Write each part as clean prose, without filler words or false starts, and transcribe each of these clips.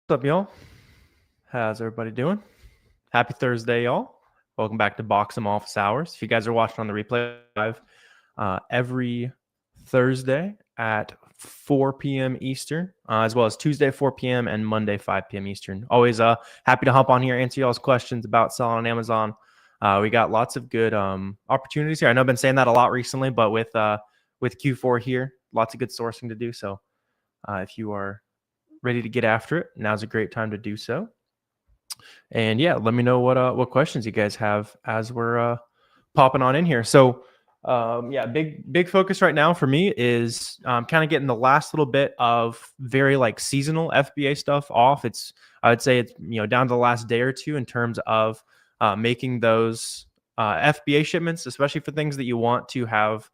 What's up, y'all? How's everybody doing? Happy Thursday, y'all. Welcome back to Boxem Office Hours. If you guys are watching on the replay live, every Thursday at 4 p.m. Eastern, as well as Tuesday 4 p.m. and Monday 5 p.m. Eastern. Always happy to hop on here, answer y'all's questions about selling on Amazon. We got lots of good opportunities here. I know I've been saying that a lot recently, but with Q4 here, lots of good sourcing to do. So if you are ready to get after it, now's a great time to do so. And yeah, let me know what questions you guys have as we're popping on in here. So yeah, big focus right now for me is kind of getting the last little bit of very like seasonal FBA stuff off. I would say it's down to the last day or two in terms of making those FBA shipments, especially for things that you want to have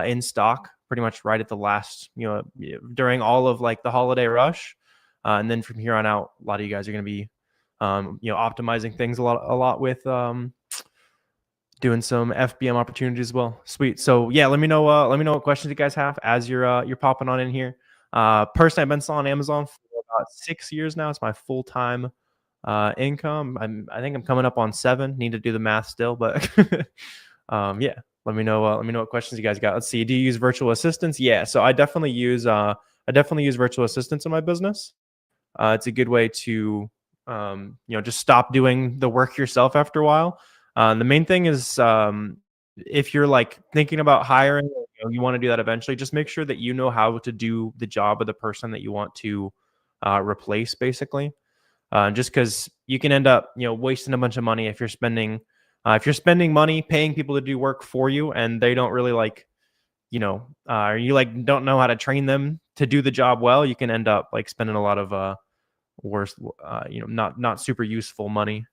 in stock pretty much right at the last, during all of like the holiday rush. And then from here on out, a lot of you guys are going to be, optimizing things a lot with doing some FBM opportunities as well. Sweet. So yeah, let me know what questions you guys have as you're popping on in here. Personally, I've been selling Amazon for about 6 years now. It's my full-time income. I think I'm coming up on 7. Need to do the math still, but yeah. Let me know what questions you guys got. Let's see. Do you use virtual assistants? Yeah. So I definitely use virtual assistants in my business. It's a good way to just stop doing the work yourself after a while. The main thing is if you're like thinking about hiring, you want to do that eventually, just make sure that you know how to do the job of the person that you want to replace, basically. Just because you can end up wasting a bunch of money if you're spending money paying people to do work for you and they don't really like or you like don't know how to train them to do the job well. You can end up like spending a lot of worse not super useful money.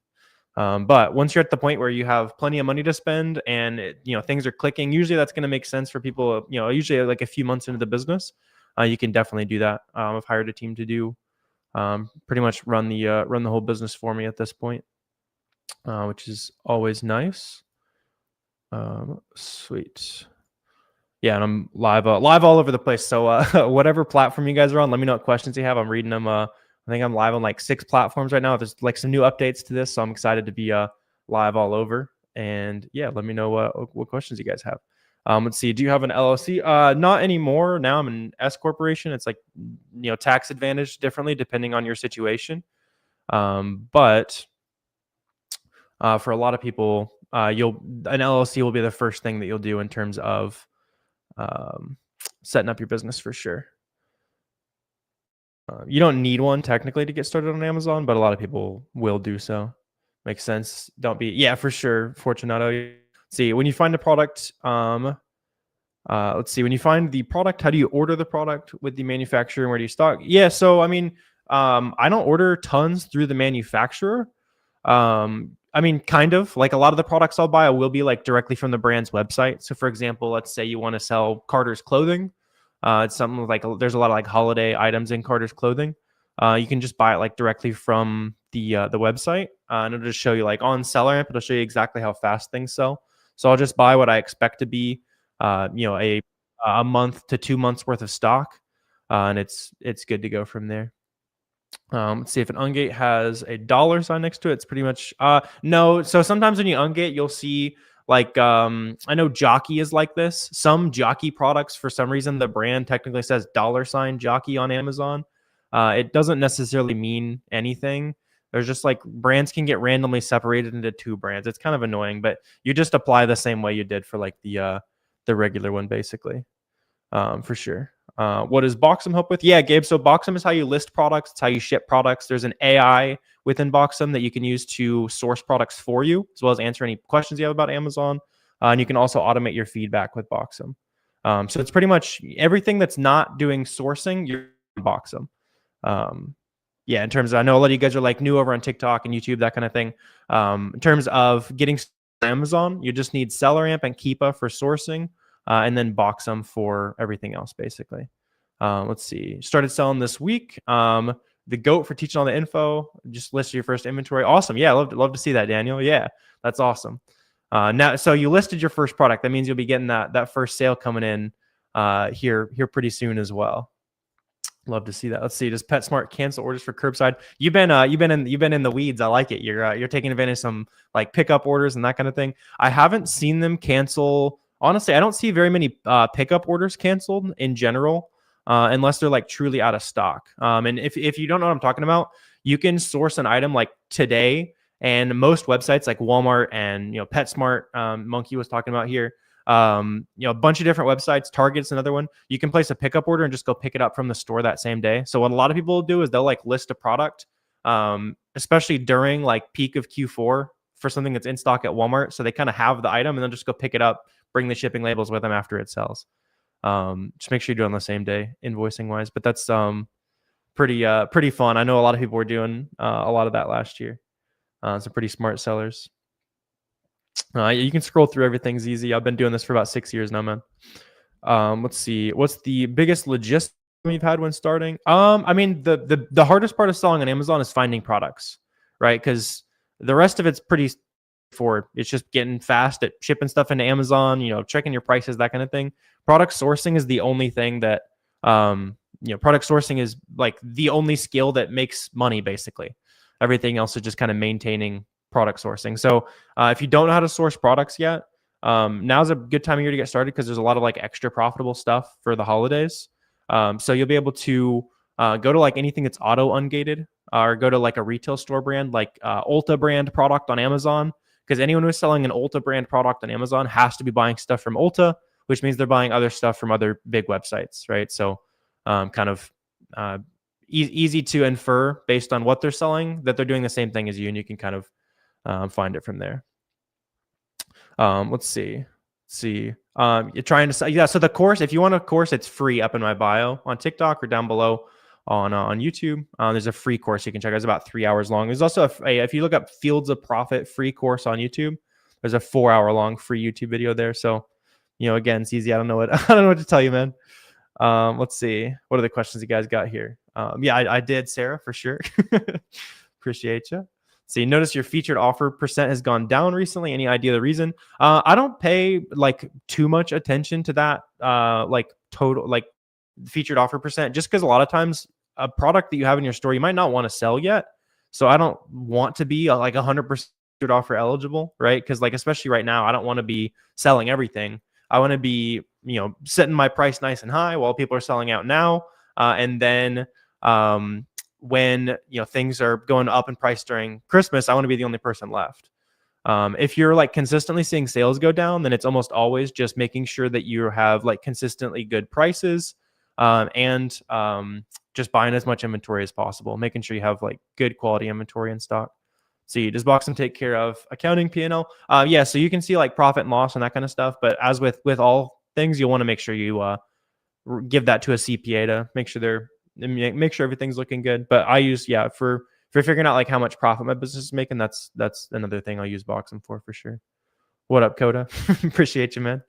But once you're at the point where you have plenty of money to spend and things are clicking, usually that's going to make sense for people. Usually like a few months into the business, you can definitely do that. I've hired a team to do pretty much run the whole business for me at this point, which is always nice. Sweet. Yeah, and I'm live all over the place. So whatever platform you guys are on, let me know what questions you have. I'm reading them. I think I'm live on like 6 platforms right now. There's like some new updates to this, so I'm excited to be live all over. And yeah, let me know what questions you guys have. Let's see. Do you have an LLC? Not anymore. Now I'm an S corporation. It's like tax advantage differently depending on your situation. But for a lot of people, an LLC will be the first thing that you'll do in terms of setting up your business for sure. You don't need one technically to get started on Amazon, but a lot of people will do so. Makes sense. Yeah, for sure. Fortunato. Let's see, when you find a product, let's see, when you find the product, how do you order the product with the manufacturer and where do you stock? Yeah, so I mean, I don't order tons through the manufacturer. I mean, kind of like a lot of the products I'll buy will be like directly from the brand's website. So for example, let's say you want to sell Carter's clothing. It's something like there's a lot of like holiday items in Carter's clothing. You can just buy it like directly from the website, and it'll just show you like on SellerAmp. It'll show you exactly how fast things sell. So I'll just buy what I expect to be, a month to 2 months worth of stock, and it's good to go from there. Let's see if an ungate has a dollar sign next to it. It's pretty much no. So sometimes when you ungate, you'll see like I know Jockey is like this. Some Jockey products, for some reason, the brand technically says $ Jockey on Amazon. It doesn't necessarily mean anything. There's just like brands can get randomly separated into 2 brands. It's kind of annoying, but you just apply the same way you did for like the regular one, basically, for sure. What does Boxem help with? Yeah, Gabe. So Boxem is how you list products. It's how you ship products. There's an AI within Boxem that you can use to source products for you, as well as answer any questions you have about Amazon. And you can also automate your feedback with Boxem. So it's pretty much everything that's not doing sourcing, you're in Boxem. Yeah, in terms of, I know a lot of you guys are like new over on TikTok and YouTube, that kind of thing. In terms of getting Amazon, you just need SellerAmp and Keepa for sourcing. And then Boxem for everything else, basically. Let's see. Started selling this week. The GOAT for teaching all the info. Just list your first inventory. Awesome. Yeah, love to see that, Daniel. Yeah, that's awesome. Now, so you listed your first product. That means you'll be getting that first sale coming in here pretty soon as well. Love to see that. Let's see. Does PetSmart cancel orders for curbside? You've been in the weeds. I like it. You're taking advantage of some like pickup orders and that kind of thing. I haven't seen them cancel. Honestly, I don't see very many pickup orders canceled in general, unless they're like truly out of stock. And if you don't know what I'm talking about, you can source an item like today, and most websites like Walmart and PetSmart, Monkey was talking about here. A bunch of different websites. Target's another one. You can place a pickup order and just go pick it up from the store that same day. So what a lot of people will do is they'll like list a product, especially during like peak of Q4 for something that's in stock at Walmart. So they kind of have the item and then just go pick it up, bring the shipping labels with them after it sells. Just make sure you do it on the same day, invoicing wise. But that's pretty fun. I know a lot of people were doing a lot of that last year. Some pretty smart sellers. You can scroll through everything's easy. I've been doing this for about 6 years now, man. Let's see. What's the biggest logistics you've had when starting? I mean, the hardest part of selling on Amazon is finding products, right? Because the rest of it's pretty forward. It's just getting fast at shipping stuff into Amazon, checking your prices, that kind of thing. Product sourcing is the only thing that, product sourcing is like the only skill that makes money, basically. Everything else is just kind of maintaining product sourcing. So if you don't know how to source products yet, now's a good time of year to get started because there's a lot of like extra profitable stuff for the holidays. So you'll be able to go to like anything that's auto ungated, or go to like a retail store brand like Ulta brand product on Amazon, because anyone who's selling an Ulta brand product on Amazon has to be buying stuff from Ulta, which means they're buying other stuff from other big websites, right? So kind of easy to infer based on what they're selling that they're doing the same thing as you, and you can kind of find it from there. Let's see. You're trying to sell. Yeah. So the course, if you want a course, it's free up in my bio on TikTok or down below on YouTube. There's a free course you can check out. It's about 3 hours long. There's also if you look up Fields of Profit free course on YouTube, there's a 4-hour long free YouTube video there. So, again, it's easy. I don't know what to tell you, man. Let's see. What are the questions you guys got here? Yeah, I did, Sarah, for sure. Appreciate you. So you notice your featured offer percent has gone down recently. Any idea the reason? I don't pay like too much attention to that, like total, like featured offer percent, just because a lot of times a product that you have in your store, you might not want to sell yet. So I don't want to be like 100% featured offer eligible, right? Because like, especially right now, I don't want to be selling everything. I want to be, setting my price nice and high while people are selling out now. And then, when things are going up in price during Christmas, I want to be the only person left. If you're like consistently seeing sales go down, then it's almost always just making sure that you have like consistently good prices, and just buying as much inventory as possible, making sure you have like good quality inventory in stock. See, does Boxem take care of accounting P&L? Yeah, so you can see like profit and loss and that kind of stuff. But as with all things, you want to make sure you give that to a CPA to make sure everything's looking good. But I use, for figuring out like how much profit my business is making, that's another thing I'll use Boxem for sure. What up, Coda? Appreciate you, man.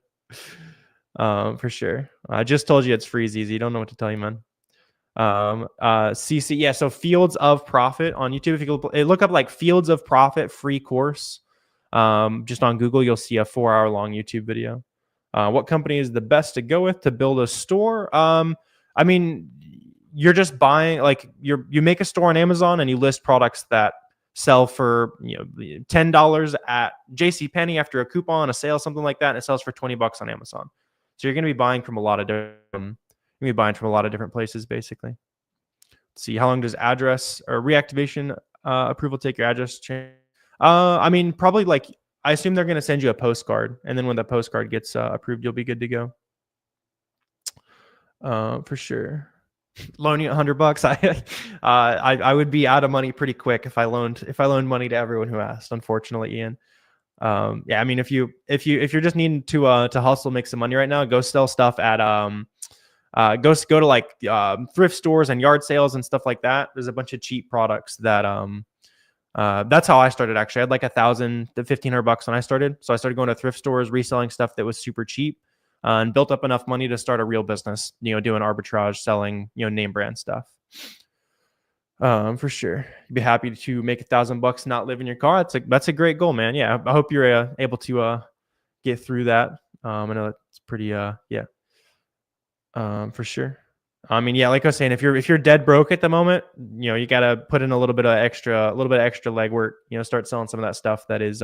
For sure. I just told you it's free, easy. Don't know what to tell you, man. CC, yeah. So Fields of Profit on YouTube. If you look up like Fields of Profit free course, just on Google, you'll see a 4-hour long YouTube video. What company is the best to go with to build a store? I mean, you're just buying, like you make a store on Amazon and you list products that sell for $10 at JCPenney after a coupon, a sale, something like that, and it sells for $20 on Amazon. So you're going to be buying from a lot of different places, basically. Let's see, how long does address or reactivation approval take your address change? I mean, probably like, I assume they're going to send you a postcard, and then when the postcard gets approved, you'll be good to go. For sure. Loan you $100. I would be out of money pretty quick if I loaned money to everyone who asked. Unfortunately, Ian. Yeah, I mean, if you're just needing to hustle, make some money right now, go sell stuff at go to like thrift stores and yard sales and stuff like that. There's a bunch of cheap products that that's how I started. Actually, I had like $1,000 to $1,500 when I started. So I started going to thrift stores, reselling stuff that was super cheap. And built up enough money to start a real business, doing arbitrage, selling, name brand stuff. For sure. You'd be happy to make $1,000 not live in your car. That's a great goal, man. Yeah. I hope you're able to get through that. I know it's pretty, for sure. I mean, yeah, like I was saying, if you're dead broke at the moment, you got to put in a little bit of extra legwork. Start selling some of that stuff that is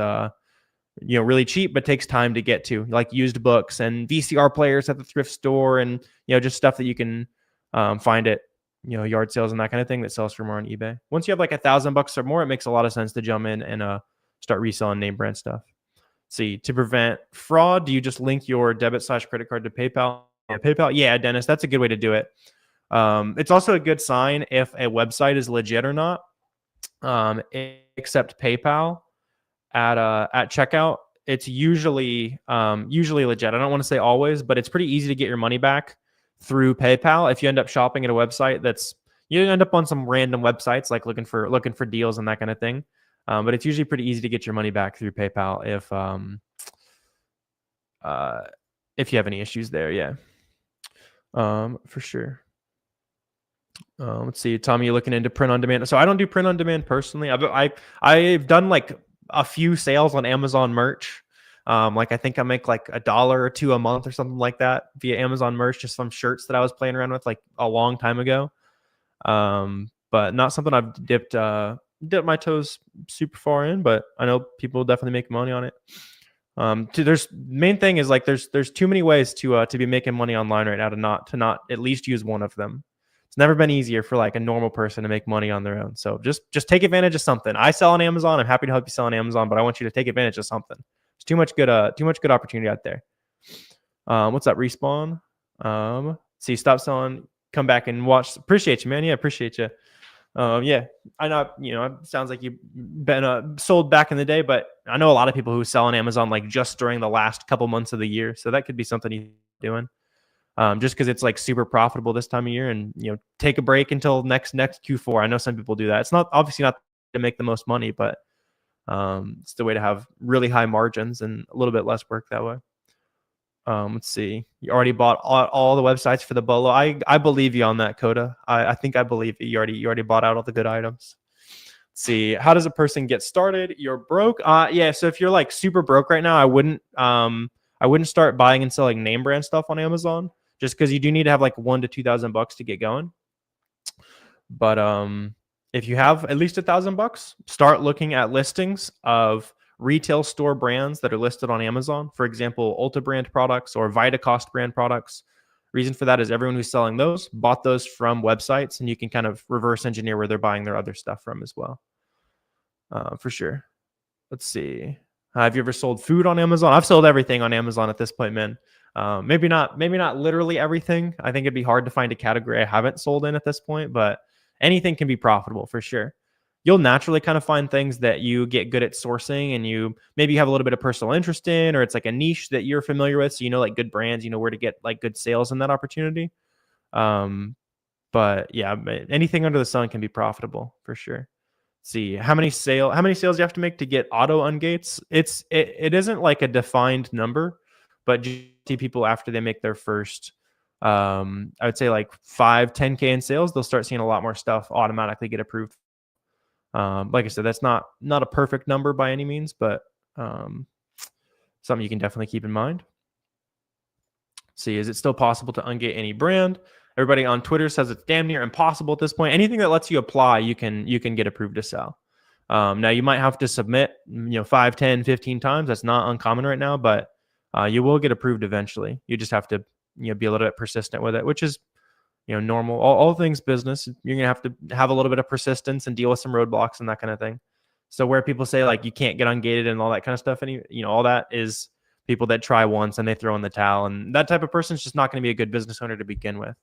really cheap but takes time to get to, like used books and VCR players at the thrift store, and just stuff that you can find at yard sales and that kind of thing that sells for more on eBay. Once you have like $1,000 or more, it makes a lot of sense to jump in and start reselling name brand stuff. See, to prevent fraud, do you just link your debit/credit card to PayPal? PayPal, yeah, Dennis, that's a good way to do it. It's also a good sign if a website is legit or not. Except PayPal at checkout, it's usually legit. I don't want to say always, but it's pretty easy to get your money back through PayPal if you end up shopping at a website you end up on some random websites like looking for deals and that kind of thing. But it's usually pretty easy to get your money back through PayPal if you have any issues there. Yeah, for sure. Let's see, Tommy, you're looking into print on demand. So I don't do print on demand personally. I've done like a few sales on Amazon merch. Like I think I make like $1 or $2 a month or something like that via Amazon merch, just some shirts that I was playing around with like a long time ago. But not something I've dipped my toes super far in, but I know people definitely make money on it. There's main thing is like there's too many ways to be making money online right now to not at least use one of them. It's never been easier for like a normal person to make money on their own. So just take advantage of something. I sell on Amazon. I'm happy to help you sell on Amazon, but I want you to take advantage of something. There's too much good opportunity out there. What's up, Respawn? See, stop selling, come back and watch. Appreciate you, man. Yeah, appreciate you. Yeah, I know, it sounds like you've been sold back in the day, but I know a lot of people who sell on Amazon like just during the last couple months of the year. So that could be something you're doing. Just because it's like super profitable this time of year, and take a break until next Q4. I know some people do that. It's not obviously not to make the most money, but it's the way to have really high margins and a little bit less work that way. Let's see. You already bought all the websites for the Bolo. I believe you on that, Coda. I think I believe you already bought out all the good items. Let's see. How does a person get started? You're broke. Yeah. So if you're like super broke right now, I wouldn't start buying and selling name brand stuff on Amazon, just because you do need to have like $1,000 to $2,000 to get going. But if you have at least $1,000, start looking at listings of retail store brands that are listed on Amazon. For example, Ulta brand products or Vitacost brand products. Reason for that is everyone who's selling those bought those from websites, and you can kind of reverse engineer where they're buying their other stuff from as well. For sure. Let's see. Have you ever sold food on Amazon? I've sold everything on Amazon at this point, man. Maybe not literally everything. I think it'd be hard to find a category I haven't sold in at this point, but anything can be profitable for sure. You'll naturally kind of find things that you get good at sourcing, and you have a little bit of personal interest in, or it's like a niche that you're familiar with. So, like good brands, where to get like good sales in that opportunity. But yeah, anything under the sun can be profitable for sure. See, how many sales you have to make to get auto ungates? It isn't like a defined number, but see people after they make their first, I would say like 5-10K in sales, they'll start seeing a lot more stuff automatically get approved. Like I said, that's not a perfect number by any means, but something you can definitely keep in mind. See, is it still possible to ungate any brand? Everybody on Twitter says it's damn near impossible at this point. Anything that lets you apply, you can get approved to sell. Now you might have to submit, 5, 10, 15 times. That's not uncommon right now, but you will get approved eventually. You just have to, be a little bit persistent with it, which is, normal. All things business, you're gonna have to have a little bit of persistence and deal with some roadblocks and that kind of thing. So where people say like you can't get ungated and all that kind of stuff, and all that is people that try once and they throw in the towel, and that type of person is just not going to be a good business owner to begin with.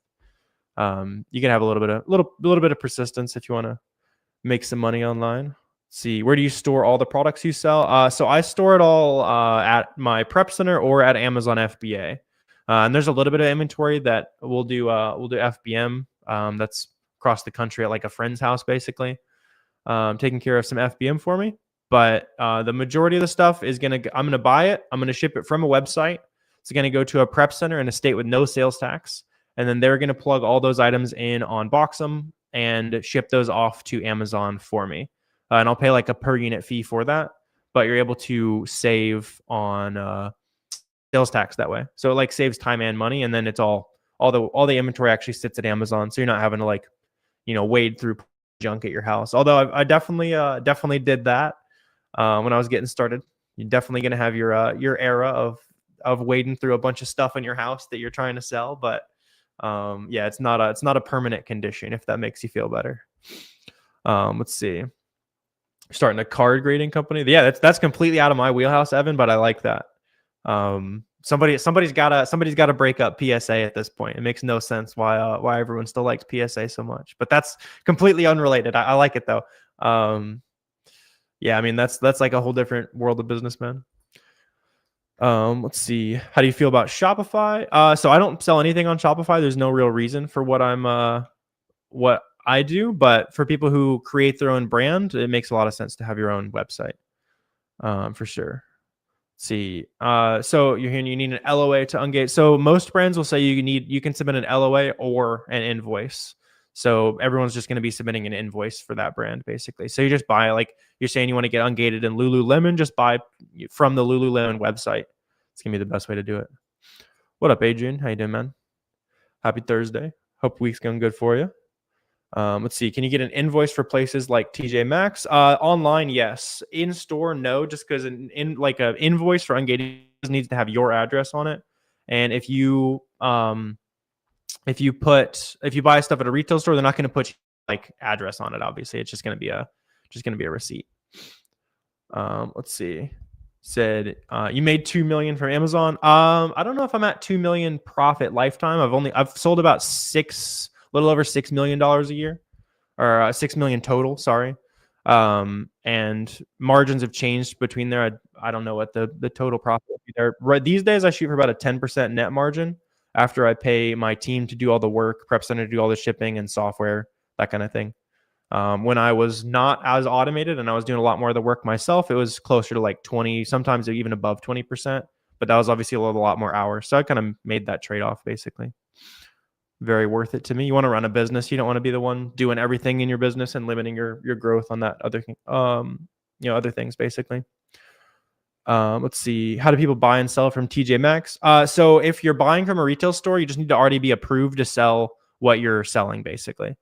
You can have a little bit of persistence if you want to make some money online. Let's see, where do you store all the products you sell? So I store it all at my prep center or at Amazon FBA. And there's a little bit of inventory that we'll do FBM. That's across the country at like a friend's house, basically, taking care of some FBM for me. But the majority of the stuff is I'm gonna buy it. I'm gonna ship it from a website. It's gonna go to a prep center in a state with no sales tax, and then they're gonna plug all those items in on Boxem and ship those off to Amazon for me. And I'll pay like a per unit fee for that. But you're able to save on sales tax that way. So it like saves time and money, and then it's all all the inventory actually sits at Amazon, so you're not having to like, wade through junk at your house. Although I definitely did that when I was getting started. You're definitely gonna have your era of wading through a bunch of stuff in your house that you're trying to sell, but yeah, it's not a permanent condition, if that makes you feel better. Let's see. Starting a card grading company. Yeah, that's completely out of my wheelhouse, Evan, but I like that. Somebody's gotta break up PSA at this point. It makes no sense why everyone still likes PSA so much, but that's completely unrelated. I like it though. Yeah, I mean that's like a whole different world of business, man. Let's see. How do you feel about Shopify? So I don't sell anything on Shopify. There's no real reason for what I do, but for people who create their own brand, it makes a lot of sense to have your own website, for sure. Let's see. So you're hearing you need an LOA to ungate. So most brands will say you can submit an LOA or an invoice. So everyone's just going to be submitting an invoice for that brand, basically. So you just buy, like you're saying you want to get ungated in Lululemon, just buy from the Lululemon website. It's going to be the best way to do it. What up, Adrian? How you doing, man? Happy Thursday. Hope week's going good for you. Let's see. Can you get an invoice for places like TJ Maxx? Online, yes. In store, no. Just because in like an invoice for ungated needs to have your address on it. And if you buy stuff at a retail store, they're not going to put like address on it. Obviously, it's just going to be a receipt. Let's see. Said you made 2 million from Amazon. I don't know if I'm at 2 million profit lifetime. I've sold about a little over $6 million a year, or 6 million total. Sorry. And margins have changed between there. I don't know what the total profit will be there. Right these days, I shoot for about a 10% net margin after I pay my team to do all the work, prep center to do all the shipping and software, that kind of thing. When I was not as automated and I was doing a lot more of the work myself, it was closer to like 20, sometimes even above 20%. But that was obviously a lot more hours. So I kind of made that trade-off, basically. Very worth it to me. You want to run a business. You don't want to be the one doing everything in your business and limiting your growth on that other other things, basically. Let's see. How do people buy and sell from TJ Maxx? So if you're buying from a retail store, you just need to already be approved to sell what you're selling, basically.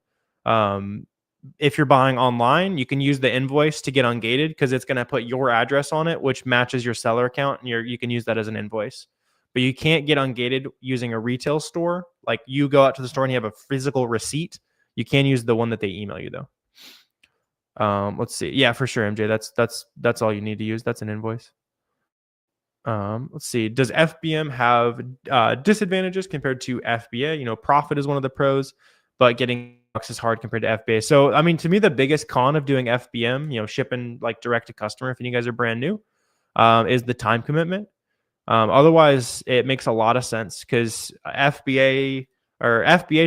If you're buying online, you can use the invoice to get ungated because it's going to put your address on it, which matches your seller account, and you can use that as an invoice. But you can't get ungated using a retail store. Like you go out to the store and you have a physical receipt. You can use the one that they email you though. Let's see. Yeah, for sure, MJ. That's all you need to use. That's an invoice. Let's see. Does FBM have disadvantages compared to FBA? Profit is one of the pros, but getting bucks is hard compared to FBA. So, I mean, to me, the biggest con of doing FBM, shipping like direct to customer, if you guys are brand new, is the time commitment. Otherwise, it makes a lot of sense because FBA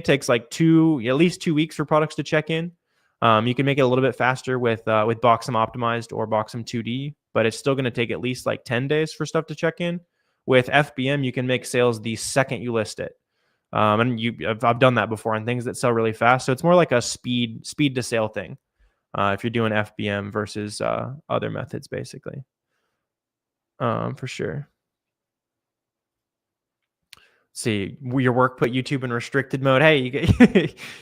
takes like at least 2 weeks for products to check in. You can make it a little bit faster with Boxem Optimized or Boxem 2D, but it's still going to take at least like 10 days for stuff to check in. With FBM, you can make sales the second you list it. And I've done that before on things that sell really fast. So it's more like a speed to sale thing if you're doing FBM versus other methods, basically. For sure. See, your work put YouTube in restricted mode. Hey, you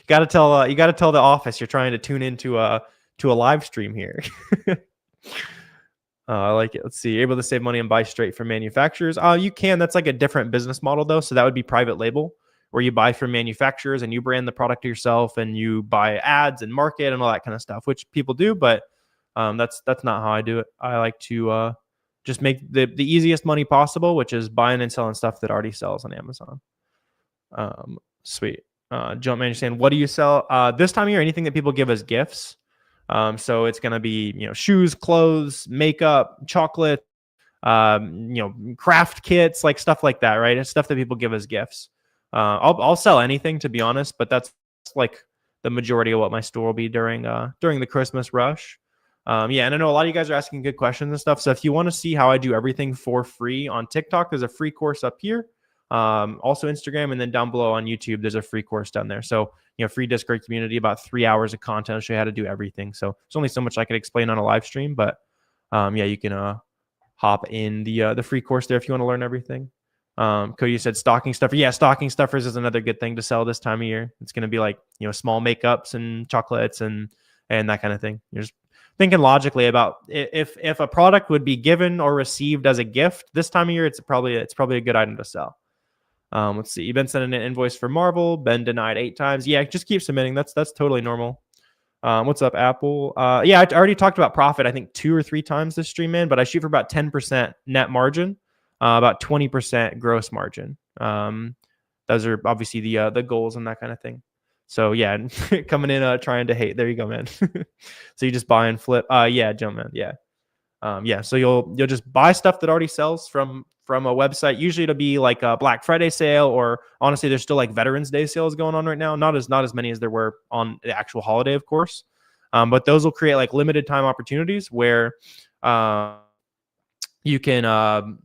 got to tell the office you're trying to tune into a live stream here. I like it. Let's see. You're able to save money and buy straight from manufacturers. You can. That's like a different business model though. So that would be private label, where you buy from manufacturers and you brand the product yourself and you buy ads and market and all that kind of stuff, which people do, but that's not how I do it. I like to just make the easiest money possible, which is buying and selling stuff that already sells on Amazon. Sweet. Jump Man, you're saying, what do you sell this time of year? Anything that people give as gifts. So it's going to be, shoes, clothes, makeup, chocolate, craft kits, like stuff like that, right? It's stuff that people give as gifts. I'll sell anything, to be honest, but that's like the majority of what my store will be during the Christmas rush. Yeah, and I know a lot of you guys are asking good questions and stuff. So if you want to see how I do everything for free on TikTok, there's a free course up here. Also Instagram, and then down below on YouTube, there's a free course down there. So, free Discord community, about 3 hours of content. I'll show you how to do everything. So there's only so much I could explain on a live stream, but yeah, you can hop in the free course there if you want to learn everything. Cody said stocking stuffer. Yeah, stocking stuffers is another good thing to sell this time of year. It's going to be like, small makeups and chocolates and that kind of thing. You're just thinking logically about if a product would be given or received as a gift this time of year, it's probably a good item to sell. Let's see. You've been sending an invoice for Marvel. Been denied 8 times. Yeah, just keep submitting. That's totally normal. What's up, Apple? Yeah, I already talked about profit, I think 2 or 3 times this stream, man, but I shoot for about 10% net margin, about 20% gross margin. Those are obviously the goals and that kind of thing. So yeah, coming in trying to hate. There you go, man. So you just buy and flip. Yeah, jump man. Yeah. Yeah, so you'll just buy stuff that already sells from a website. Usually it'll be like a Black Friday sale, or honestly, there's still like Veterans Day sales going on right now. Not as many as there were on the actual holiday, of course. But those will create like limited time opportunities where you can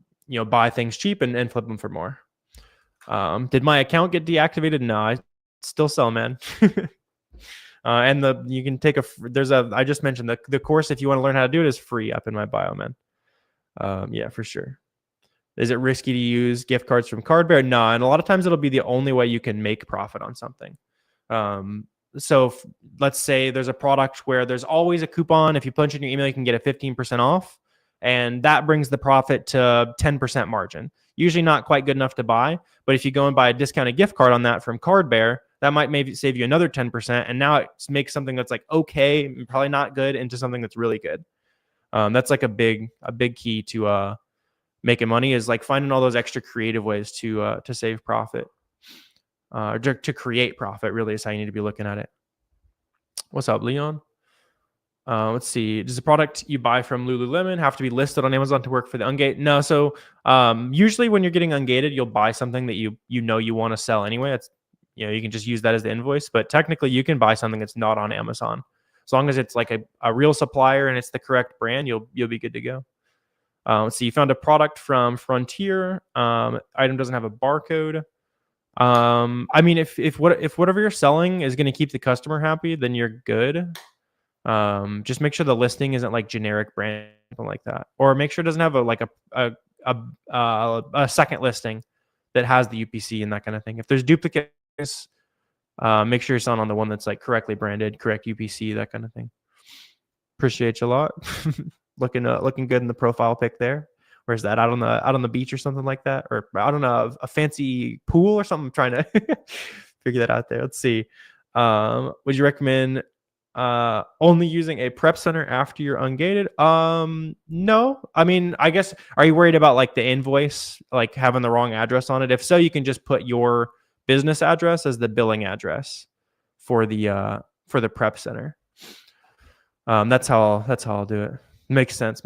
buy things cheap and flip them for more. Did my account get deactivated? No, I still sell, man. And you can take I just mentioned the course, if you want to learn how to do it, is free up in my bio, man. Yeah, for sure. Is it risky to use gift cards from Cardbear? No, and a lot of times it'll be the only way you can make profit on something. So let's say there's a product where there's always a coupon. If you punch in your email, you can get a 15% off, and that brings the profit to 10% margin. Usually not quite good enough to buy, but if you go and buy a discounted gift card on that from Cardbear, that might maybe save you another 10%, and now it makes something that's like okay, probably not good, into something that's really good. That's like a big key to making money, is like finding all those extra creative ways to save profit, to create profit. Really is how you need to be looking at it. What's up, Leon? Let's see. Does the product you buy from Lululemon have to be listed on Amazon to work for the ungate? No. So usually when you're getting ungated, you'll buy something that you want to sell anyway. It's you can just use that as the invoice, but technically you can buy something that's not on Amazon. As long as it's like a real supplier and it's the correct brand, you'll be good to go. Let's see. You found a product from Frontier. Item doesn't have a barcode. I mean, if whatever you're selling is going to keep the customer happy, then you're good. Just make sure the listing isn't like generic brand, something like that, or make sure it doesn't have a second listing that has the UPC and that kind of thing. If there's duplicates, make sure you're selling on the one that's like correctly branded, correct UPC, that kind of thing. Appreciate you a lot. Looking good in the profile pic there. Where's that? Out on the beach or something like that, or out on a fancy pool or something. I'm trying to figure that out there. Let's see. Would you recommend only using a prep center after you're ungated? No. I mean, I guess, are you worried about like the invoice, like having the wrong address on it? If so, you can just put your business address as the billing address for the prep center. That's how I'll do it. Makes sense.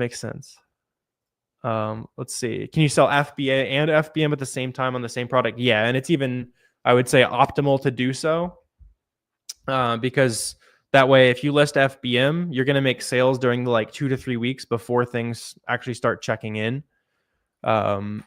Let's see. Can you sell FBA and FBM at the same time on the same product? Yeah, and it's even, I would say, optimal to do so, because that way, if you list FBM, you're going to make sales during the like 2 to 3 weeks before things actually start checking in. And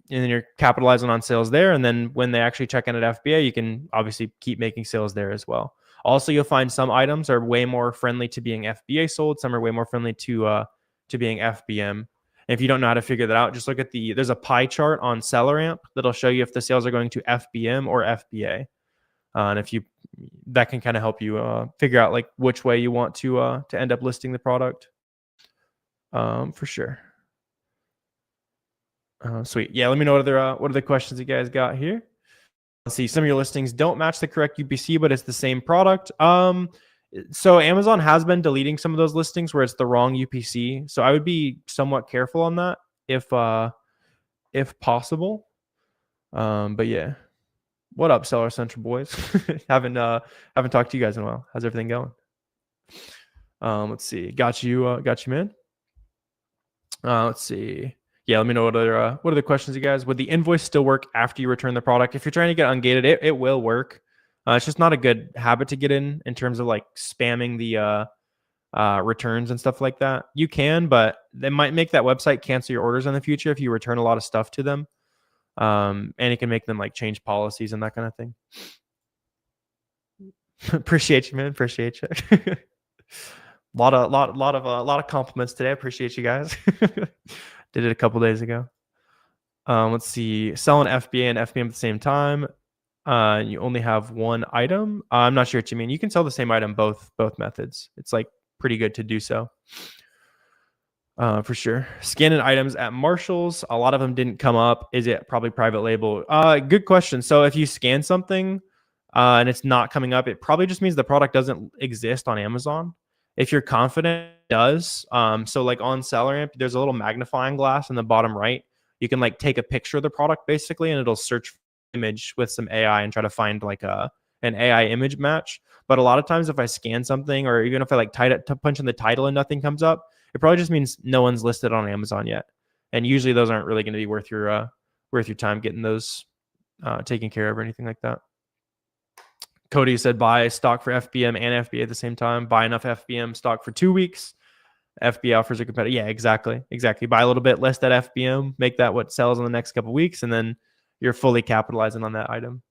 then you're capitalizing on sales there. And then when they actually check in at FBA, you can obviously keep making sales there as well. Also, you'll find some items are way more friendly to being FBA sold. Some are way more friendly to being FBM. And if you don't know how to figure that out, just look at there's a pie chart on SellerAmp that'll show you if the sales are going to FBM or FBA. And that can kind of help you figure out like which way you want to end up listing the product. For sure. Sweet. Yeah, let me know what other questions you guys got here. Let's see. Some of your listings don't match the correct UPC, but it's the same product. So Amazon has been deleting some of those listings where it's the wrong UPC. So I would be somewhat careful on that if possible. But yeah. What up, Seller Central boys? haven't talked to you guys in a while. How's everything going? Let's see. Got you, man. Let's see. Yeah, let me know what other questions, you guys. Would the invoice still work after you return the product? If you're trying to get ungated, it will work. It's just not a good habit to get in terms of like spamming the returns and stuff like that. You can, but they might make that website cancel your orders in the future if you return a lot of stuff to them. And it can make them like change policies and that kind of thing. Appreciate you, man. Appreciate you. A lot of compliments today. Appreciate you guys. Did it a couple days ago. Let's see. Selling FBA and FBM at the same time. You only have one item. I'm not sure what you mean. You can sell the same item both methods. It's like pretty good to do so. For sure. Scanning items at Marshalls. A lot of them didn't come up. Is it probably private label? Good question. So if you scan something and it's not coming up, it probably just means the product doesn't exist on Amazon. If you're confident it does, so like on SellerAmp, there's a little magnifying glass in the bottom right. You can like take a picture of the product basically, and it'll search for image with some AI and try to find like an AI image match. But a lot of times if I scan something, or even if I like punch in the title and nothing comes up, it probably just means no one's listed on Amazon yet. And usually those aren't really going to be worth your time getting those taken care of or anything like that. Cody said buy stock for FBM and FBA at the same time. Buy enough FBM stock for 2 weeks. FBA offers are competitive. Yeah, exactly. Buy a little bit, list that FBM, make that what sells in the next couple of weeks, and then you're fully capitalizing on that item.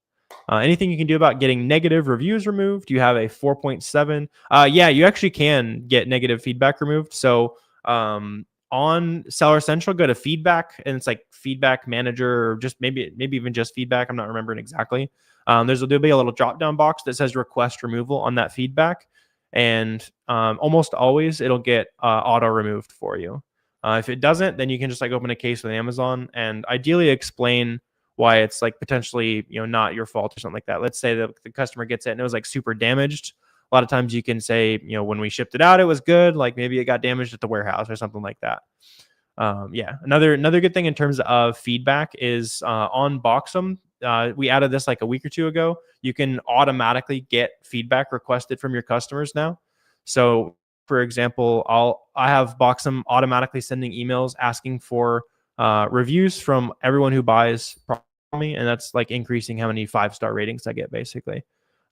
Anything you can do about getting negative reviews removed? You have a 4.7. Yeah, you actually can get negative feedback removed. So on Seller Central, go to feedback, and it's like feedback manager, or just maybe even just feedback. I'm not remembering exactly. There'll be a little drop down box that says request removal on that feedback, and almost always it'll get auto removed for you. If it doesn't, then you can just like open a case with Amazon and ideally explain why it's like potentially, not your fault or something like that. Let's say that the customer gets it and it was like super damaged. A lot of times you can say, when we shipped it out, it was good. Like maybe it got damaged at the warehouse or something like that. Yeah. Another good thing in terms of feedback is on Boxem. We added this like a week or two ago. You can automatically get feedback requested from your customers now. So for example, I have Boxem automatically sending emails asking for reviews from everyone who buys from me, and that's like increasing how many 5-star ratings I get basically,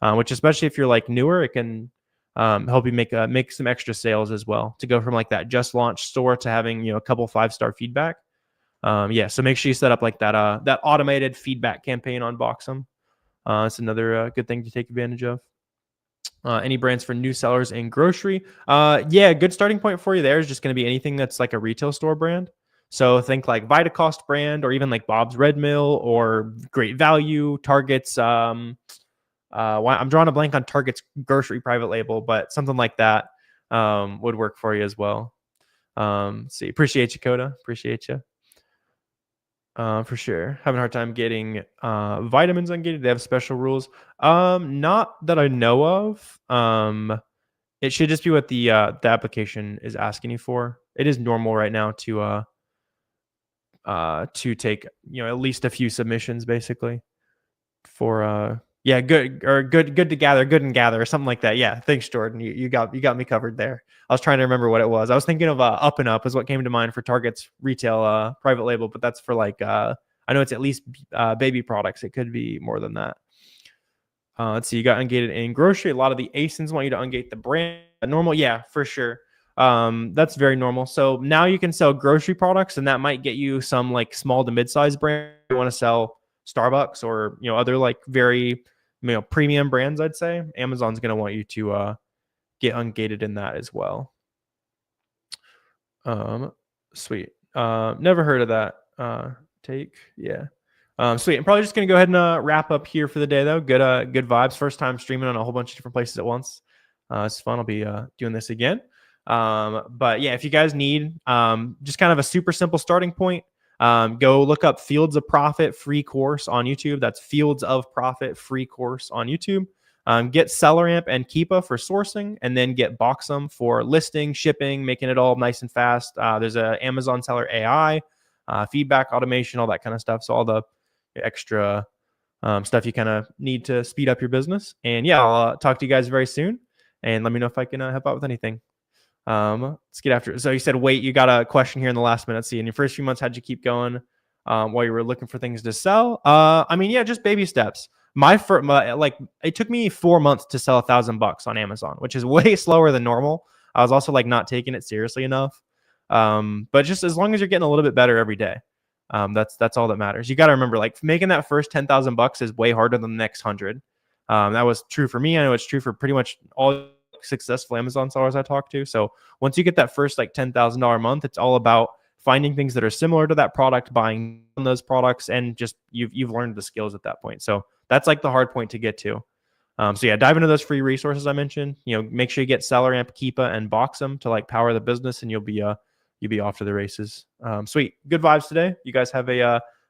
which especially if you're like newer, it can help you make some extra sales as well, to go from like that just launched store to having a couple 5-star feedback. Yeah, so make sure you set up like that automated feedback campaign on Boxem. It's another good thing to take advantage of. Any brands for new sellers in grocery? Yeah, good starting point for you there is just going to be anything that's like a retail store brand. So think like Vitacost brand, or even like Bob's Red Mill or Great Value, Target's. I'm drawing a blank on Target's grocery private label, but something like that would work for you as well. See, appreciate you, Coda. Appreciate you. For sure. Having a hard time getting vitamins ungated. They have special rules. Not that I know of. It should just be what the application is asking you for. It is normal right now to take at least a few submissions basically for yeah, good to gather, good and gather, or something like that. Yeah, thanks, Jordan. You got me covered there. I was trying to remember what it was. I was thinking of Up and Up is what came to mind for Target's retail private label, but that's for like I know it's at least baby products. It could be more than that. Let's see. You got ungated in grocery. A lot of the ASINs want you to ungate the brand. Normal, yeah, for sure. That's very normal. So now you can sell grocery products, and that might get you some like small to mid-sized brands. You want to sell Starbucks or other like very premium brands, I'd say Amazon's going to want you to get ungated in that as well. Sweet. Never heard of that. Yeah. Sweet. I'm probably just going to go ahead and wrap up here for the day though. Good vibes. First time streaming on a whole bunch of different places at once. It's fun. I'll be doing this again. But yeah, if you guys need just kind of a super simple starting point, go look up Fields of Profit free course on YouTube. That's Fields of Profit free course on YouTube. Get SellerAmp and Keepa for sourcing, and then get Boxem for listing, shipping, making it all nice and fast. There's a Amazon Seller AI, feedback automation, all that kind of stuff. So all the extra stuff you kind of need to speed up your business. And yeah, I'll talk to you guys very soon, and let me know if I can help out with anything. Let's get after it. So you said, wait, you got a question here in the last minute. See, in your first few months, how'd you keep going while you were looking for things to sell? I mean, yeah, just baby steps. It took me 4 months to sell $1,000 on Amazon, which is way slower than normal. I was also like not taking it seriously enough. But just as long as you're getting a little bit better every day, that's all that matters. You got to remember, like making that first $10,000 is way harder than the next 100. That was true for me. I know it's true for pretty much all successful Amazon sellers I talk to. So once you get that first like $10,000 a month, it's all about finding things that are similar to that product, buying those products, and just you've learned the skills at that point. So that's like the hard point to get to. So yeah, dive into those free resources I mentioned. Make sure you get SellerAmp, Keepa, and Boxem to power the business, and you'll be off to the races. Sweet, good vibes today. You guys have a